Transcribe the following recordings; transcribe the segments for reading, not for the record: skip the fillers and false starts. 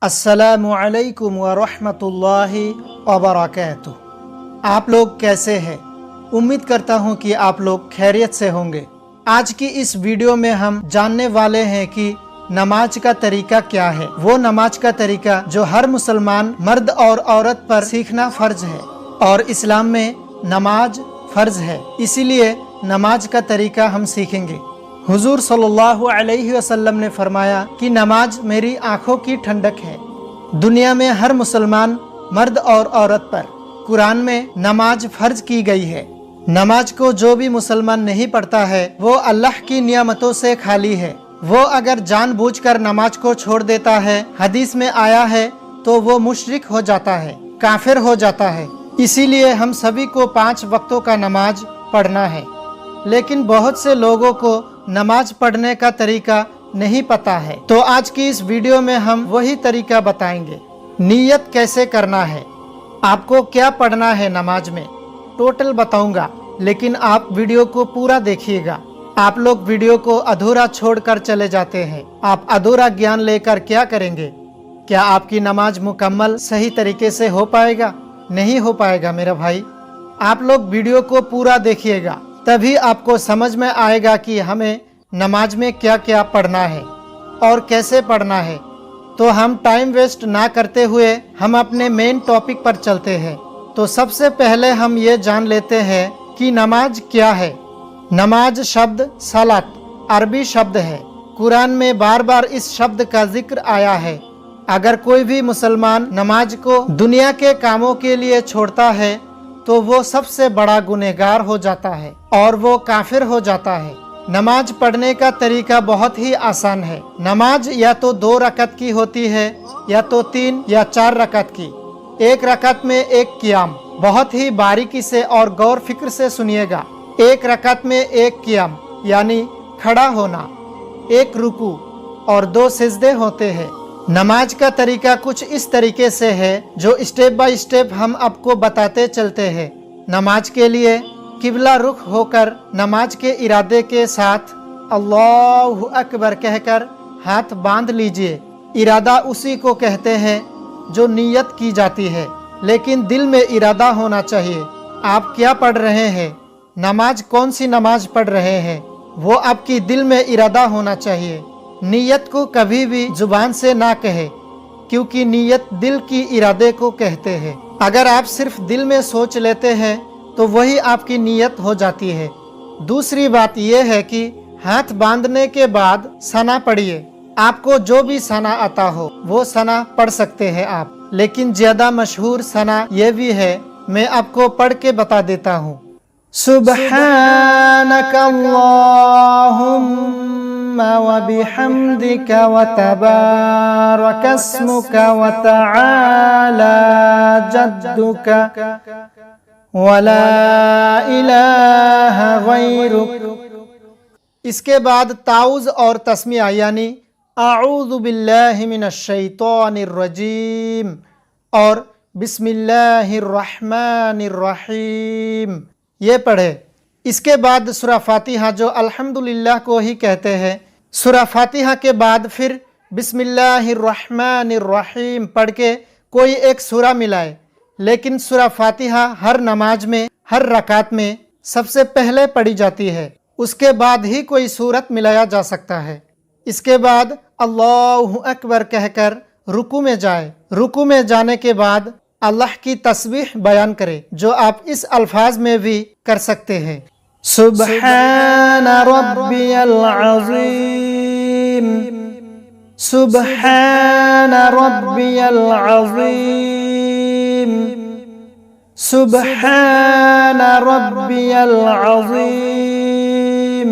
अस्सलामु अलैकुम व रहमतुल्लाहि व बरकातुहू। आप लोग कैसे हैं? उम्मीद करता हूं कि आप लोग खैरियत से होंगे। आज की इस वीडियो में हम जानने वाले हैं कि नमाज का तरीका क्या है। वो नमाज का तरीका जो हर मुसलमान मर्द और औरत पर सीखना फर्ज है और इस्लाम में नमाज फर्ज है, इसीलिए नमाज का तरीका हम सीखेंगे। हुजूर सल्लल्लाहु अलैहि वसल्लम ने फरमाया कि नमाज मेरी आंखों की ठंडक है। दुनिया में हर मुसलमान मर्द और औरत पर कुरान में नमाज फर्ज की गई है। नमाज को जो भी मुसलमान नहीं पढ़ता है वो अल्लाह की नियामतों से खाली है। वो अगर जानबूझकर नमाज को छोड़ देता है, हदीस में आया है, तो वो मुशरिक हो जाता है, काफिर हो जाता है। इसीलिए हम सभी को 5 वक्तों का नमाज पढ़ना है। लेकिन बहुत से लोगों को नमाज पढ़ने का तरीका नहीं पता है, तो आज की इस वीडियो में हम वही तरीका बताएंगे। नियत कैसे करना है, आपको क्या पढ़ना है नमाज में, टोटल बताऊंगा, लेकिन आप वीडियो को पूरा देखिएगा। आप लोग वीडियो को अधूरा छोड़कर चले जाते हैं। आप अधूरा ज्ञान लेकर क्या करेंगे? क्या आपकी नमाज मुकम्मल सही तरीके से हो पाएगा? नहीं हो पाएगा मेरा भाई। आप लोग वीडियो को पूरा देखिएगा, तभी आपको समझ में आएगा कि हमें नमाज में क्या क्या पढ़ना है और कैसे पढ़ना है। तो हम टाइम वेस्ट ना करते हुए हम अपने मेन टॉपिक पर चलते हैं। तो सबसे पहले हम ये जान लेते हैं कि नमाज क्या है। नमाज शब्द सलात अरबी शब्द है। कुरान में बार बार इस शब्द का जिक्र आया है। अगर कोई भी मुसलमान नमाज को दुनिया के कामों के लिए छोड़ता है तो वो सबसे बड़ा गुनहगार हो जाता है और वो काफिर हो जाता है। नमाज पढ़ने का तरीका बहुत ही आसान है। नमाज या तो 2 रकत की होती है या तो 3 या 4 रकत की। 1 रकत में 1 क़ियाम। बहुत ही बारीकी से और गौर फिक्र से सुनिएगा। 1 रकत में 1 क़ियाम यानी खड़ा होना, 1 रुकू और 2 सिजदे होते हैं। नमाज का तरीका कुछ इस तरीके से है जो स्टेप बाय स्टेप हम आपको बताते चलते हैं। नमाज के लिए किबला रुख होकर नमाज के इरादे के साथ अल्लाहु अकबर कहकर हाथ बांध लीजिए। इरादा उसी को कहते हैं जो नियत की जाती है, लेकिन दिल में इरादा होना चाहिए। आप क्या पढ़ रहे हैं, नमाज कौन सी नमाज पढ़ रहे हैं, वो आपकी दिल में इरादा होना चाहिए। नियत को कभी भी जुबान से ना कहे, क्योंकि नियत दिल की इरादे को कहते हैं। अगर आप सिर्फ दिल में सोच लेते हैं तो वही आपकी नियत हो जाती है। दूसरी बात यह है कि हाथ बांधने के बाद सना पढ़िए। आपको जो भी सना आता हो वो सना पढ़ सकते हैं आप, लेकिन ज्यादा मशहूर सना ये भी है, मैं आपको पढ़ के बता देता हूँ। सुब्हानक अल्लाहुम्मा व बिहम्दिक व तबारक अस्मुक व तआला जद्दुक व ला इलाहा गैरुक। इसके बाद ताउज़ और तस्मिया यानी अऊज़ु बिल्लाहि मिनश शैतानिर रजीम और बिस्मिल्लाहिर रहमानिर रहीम ये पढ़े। इसके बाद सूरा फातिहा जो अल्हम्दुलिल्लाह को ही कहते हैं, सूरा फातिहा के बाद फिर बिस्मिल्लाहिर रहमानिर रहीम पढ़ के कोई एक सूरा मिलाए। लेकिन सूरा फातिहा हर नमाज में हर रकात में सबसे पहले पढ़ी जाती है, उसके बाद ही कोई सूरत मिलाया जा सकता है। इसके बाद अल्लाहु अकबर कहकर रुकू में जाए। रुकू में जाने के बाद अल्लाह की तस्बीह बयान करे, जो आप इस अल्फाज में भी कर सकते हैं। सुब्हान रब्बियल अज़ीम, सुब्हान रब्बियल अज़ीम, सुब्हान रब्बियल अज़ीम।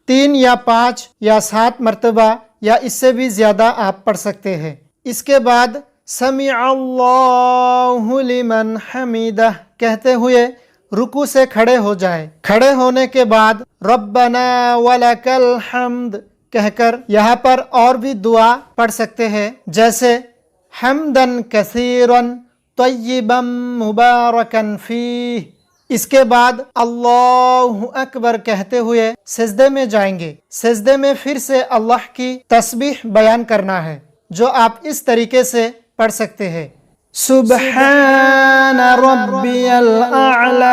3 या 5 या 7 मरतबा या इससे भी ज्यादा आप पढ़ सकते हैं। इसके बाद समी अल्लाहु लिमन हमीदा कहते हुए रुकू से खड़े हो जाए। खड़े होने के बाद रब्बना वलकल हम्द कहकर यहाँ पर और भी दुआ पढ़ सकते हैं, जैसे हम्दन कसीरन तय्यिबन मुबारकन फीह। इसके बाद अल्लाहु अकबर कहते हुए सिजदे में जाएंगे। सिजदे में फिर से अल्लाह की तस्बीह बयान करना है, جو आप इस तरीके से पढ़ सकते हैं। सुबहान रब्बियल आला,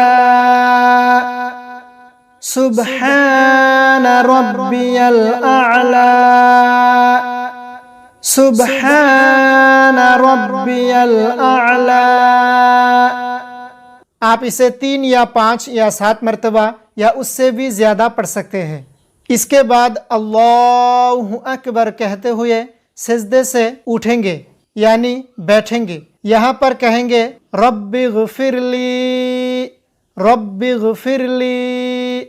सुबहान रब्बियल आला, सुबहान रब्बियल आला। आप इसे 3 या 5 या 7 मरतबा या उससे भी ज़्यादा पढ़ सकते हैं। इसके बाद अल्लाहु अकबर कहते हुए सिजदे से उठेंगे यानी बैठेंगे। यहाँ पर कहेंगे रब्बि ग़फिरली, रब्बि ग़फिरली।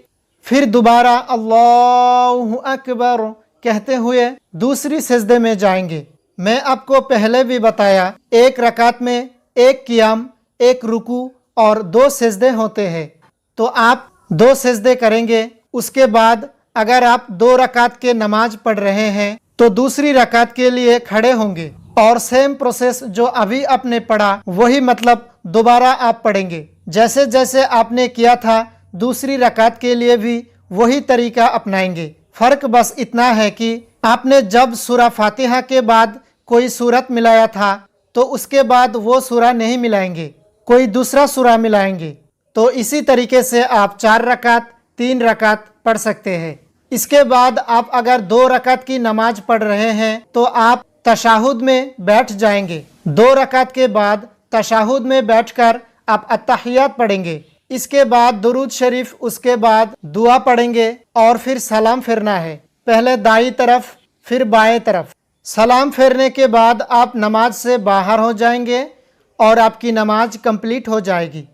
फिर दोबारा अल्लाहु अकबर कहते हुए दूसरी सिजदे में जाएंगे। मैं आपको पहले भी बताया, एक रकात में एक क़ियाम, एक रुकू और 2 सिजदे होते हैं। तो आप 2 सिजदे करेंगे। उसके बाद अगर आप 2 रकात के नमाज पढ़ रहे हैं तो दूसरी रकात के लिए खड़े होंगे और सेम प्रोसेस जो अभी आपने पढ़ा वही मतलब दोबारा आप पढ़ेंगे। जैसे जैसे आपने किया था दूसरी रकात के लिए भी वही तरीका अपनाएंगे। फ़र्क बस इतना है कि आपने जब सूरा फातिहा के बाद कोई सूरत मिलाया था तो उसके बाद वो सूरा नहीं मिलाएंगे, कोई दूसरा सूरा मिलाएंगे। तो इसी तरीके से आप 4 रकात 3 रकात पढ़ सकते हैं। इसके बाद आप अगर 2 रकात की नमाज पढ़ रहे हैं तो आप तशाहुद में बैठ जाएंगे। 2 रकात के बाद तशाहुद में बैठकर आप अत्तहियात पढ़ेंगे। इसके बाद दुरूद शरीफ, उसके बाद दुआ पढ़ेंगे और फिर सलाम फेरना है। पहले दाई तरफ फिर बाएं तरफ। सलाम फेरने के बाद आप नमाज से बाहर हो जाएंगे और आपकी नमाज कंप्लीट हो जाएगी।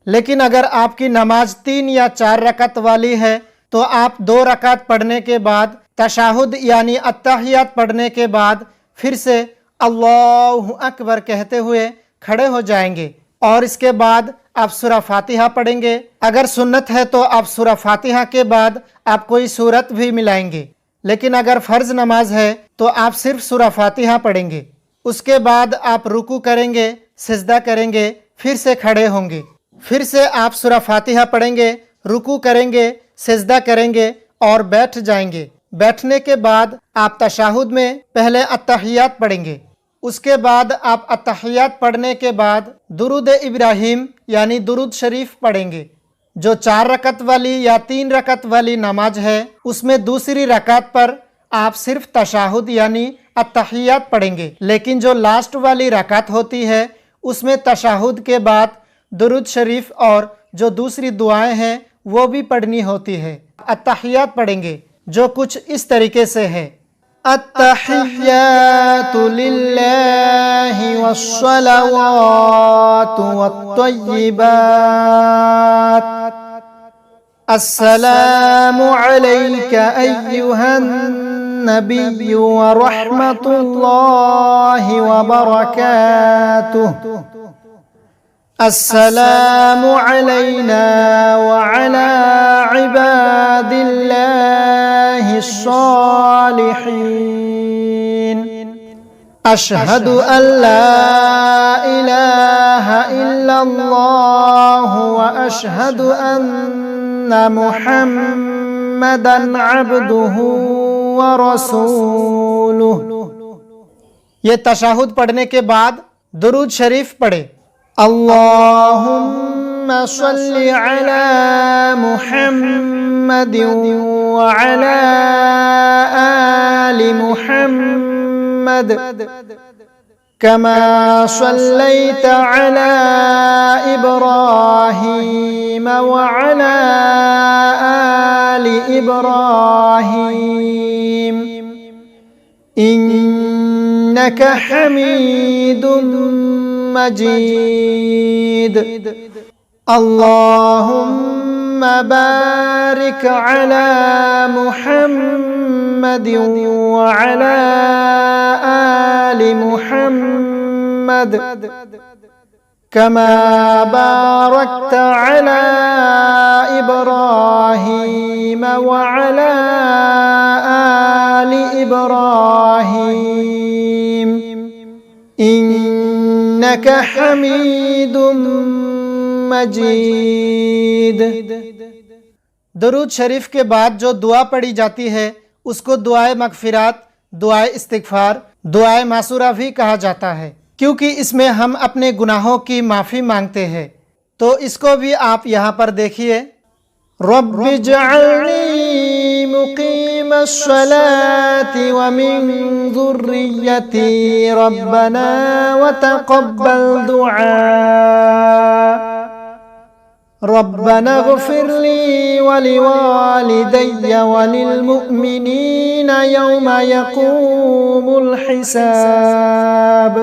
लेकिन अगर आपकी नमाज 3 या 4 रकात वाली है तो आप 2 रकात पढ़ने के बाद तशाहुद यानी अत्तहियात पढ़ने के बाद फिर से अल्लाहु अकबर कहते हुए खड़े हो जाएंगे और इसके बाद आप सूरा फातिहा पढ़ेंगे। अगर सुन्नत है तो आप सूरा फातिहा के बाद आप कोई सूरत भी मिलाएंगे, लेकिन अगर फ़र्ज नमाज है तो आप सिर्फ सूरा फातिहा पढ़ेंगे। उसके बाद आप रुकू करेंगे, सिजदा करेंगे, फिर से खड़े होंगे, फिर से आप सूरा फातिहा पढ़ेंगे, रुकू करेंगे, सिजदा करेंगे और बैठ जाएंगे। बैठने के बाद आप तशाहुद में पहले अत्तहियात पढ़ेंगे। उसके बाद आप अत्तहियात पढ़ने के बाद दुरूद इब्राहिम यानी दुरूद शरीफ पढ़ेंगे। जो 4 रकात वाली या 3 रकात वाली नमाज है उसमें दूसरी रकात पर आप सिर्फ तशाहुद यानी अत्तहियात पढ़ेंगे, लेकिन जो लास्ट वाली रकात होती है उसमें तशाहुद के बाद दुरूद शरीफ और जो दूसरी दुआएं हैं वो भी पढ़नी होती है। अत्तहियात पढ़ेंगे जो कुछ इस तरीके से है। अत्तहियातु लिल्लाहि वस्सलावातु वत्तय्यिबात, अस्सलामु अलैका अय्युहन नबिय्यु व रहमतुल्लाहि व बरकातुहु, अस्सलामु अलैना व अला इबादिल्लाहिस सालिहीन, अशहदु अल्ला इलाहा इल्लल्लाह व अशहदु अन्ना मुहम्मदन अब्दुहु व रसूलुहु। ये तशहुद पढ़ने के बाद दुरूद शरीफ पढ़े। अल्लाहुम्मा सल्लि अला मुहम्मदिन व अला आलि मुहम्मद कमा सल्लैता अला इब्राहीम व अला आलि इब्राहीम इन्नका हमीदुम मजीद। अल्लाहुम्मा बारिक अला मुहम्मदिन व अला आलि मुहम्मद कमा बारकता अला इब्राहीम व अला आलि इब्राहीम इन्नका हमीदुम मजीद। दुरूद शरीफ के बाद जो दुआ पढ़ी जाती है उसको दुआए मगफिरात, दुआए इस्तिगफार, दुआए मासूरा भी कहा जाता है, क्योंकि इसमें हम अपने गुनाहों की माफ़ी मांगते हैं। तो इसको भी आप यहाँ पर देखिए, रब्बि जअलनी मुकीमस्सलाति व मिन ज़ुर्रिय्यती रब्बना व तक़ब्बल दुआ रब्बना इग़फ़िर ली व लिवालिदैय व लिलमुअ्मिनीन यौम यक़ूमुल हिसाब।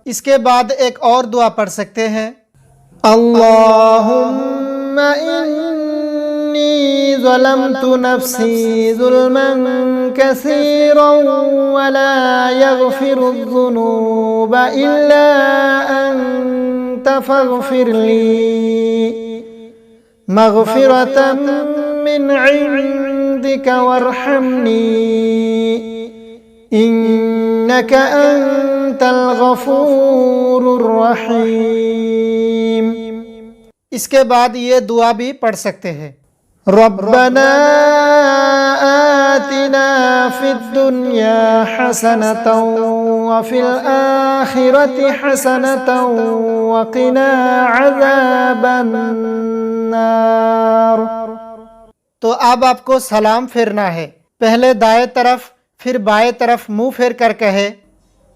इसके बाद एक और दुआ पढ़ सकते हैं, अल्लाहुम्मा इन्नी ज़लमतु नफ्सी ज़ुल्मन कसीरन व ला यग़फ़िरुज़्ज़ुनूब इल्ला अंत फ़ग़फ़िर ली मग़फ़िरतन मिन इंदिक वरहमनी इन्नका अंतल गफ़ूरुर रहीम। इसके बाद ये दुआ भी पढ़ सकते हैं, रब्बना आतिना फिद दुनिया हसनतन व फिल आखिरति हसनतन व क़िना अज़ाबन नार। तो अब आपको सलाम फेरना है। पहले दाएं तरफ फिर बाएं तरफ मुंह फेर कर कहे,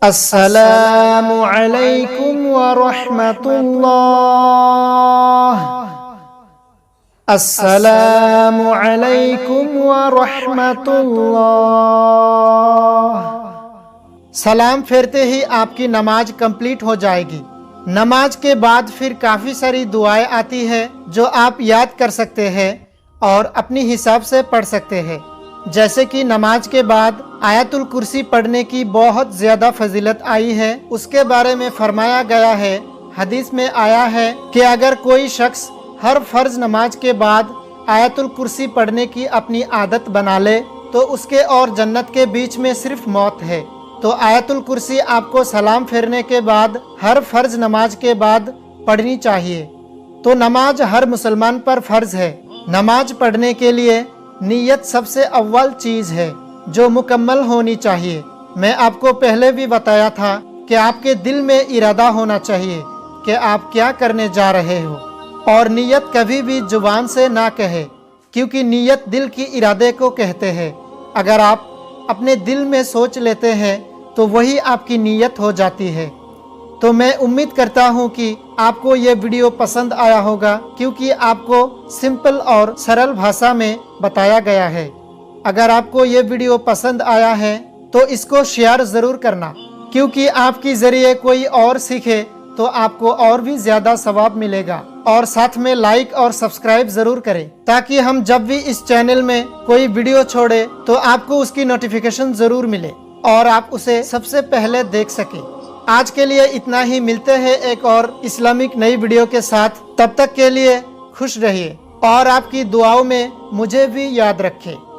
अस्सलामु अलैकुम व रहमतुल्लाह, अस्सलामु अलैकुम व रहमतुल्लाह। सलाम फेरते ही आपकी नमाज कंप्लीट हो जाएगी। नमाज के बाद फिर काफ़ी सारी दुआएं आती है जो आप याद कर सकते हैं और अपनी हिसाब से पढ़ सकते हैं। जैसे कि नमाज के बाद आयतुल कुर्सी पढ़ने की बहुत ज़्यादा फजीलत आई है। उसके बारे में फरमाया गया है, हदीस में आया है कि अगर कोई शख्स हर फ़र्ज नमाज के बाद आयतुल कुर्सी पढ़ने की अपनी आदत बना ले तो उसके और जन्नत के बीच में सिर्फ मौत है। तो आयतुल कुर्सी आपको सलाम फेरने के बाद हर फ़र्ज नमाज के बाद पढ़नी चाहिए। तो नमाज हर मुसलमान पर फ़र्ज है। नमाज पढ़ने के लिए नीयत सबसे अव्वल चीज़ है जो मुकम्मल होनी चाहिए। मैं आपको पहले भी बताया था कि आपके दिल में इरादा होना चाहिए कि आप क्या करने जा रहे हो, और नीयत कभी भी जुबान से ना कहे, क्योंकि नीयत दिल की इरादे को कहते हैं। अगर आप अपने दिल में सोच लेते हैं तो वही आपकी नीयत हो जाती है। तो मैं उम्मीद करता हूँ कि आपको ये वीडियो पसंद आया होगा, क्योंकि आपको सिंपल और सरल भाषा में बताया गया है। अगर आपको ये वीडियो पसंद आया है तो इसको शेयर ज़रूर करना, क्योंकि आपके ज़रिए कोई और सीखे तो आपको और भी ज़्यादा सवाब मिलेगा। और साथ में लाइक और सब्सक्राइब ज़रूर करें, ताकि हम जब भी इस चैनल में कोई वीडियो छोड़े तो आपको उसकी नोटिफिकेशन ज़रूर मिले और आप उसे सबसे पहले देख सकें। आज के लिए इतना ही। मिलते हैं एक और इस्लामिक नई वीडियो के साथ। तब तक के लिए खुश रहिए और आपकी दुआओं में मुझे भी याद रखें।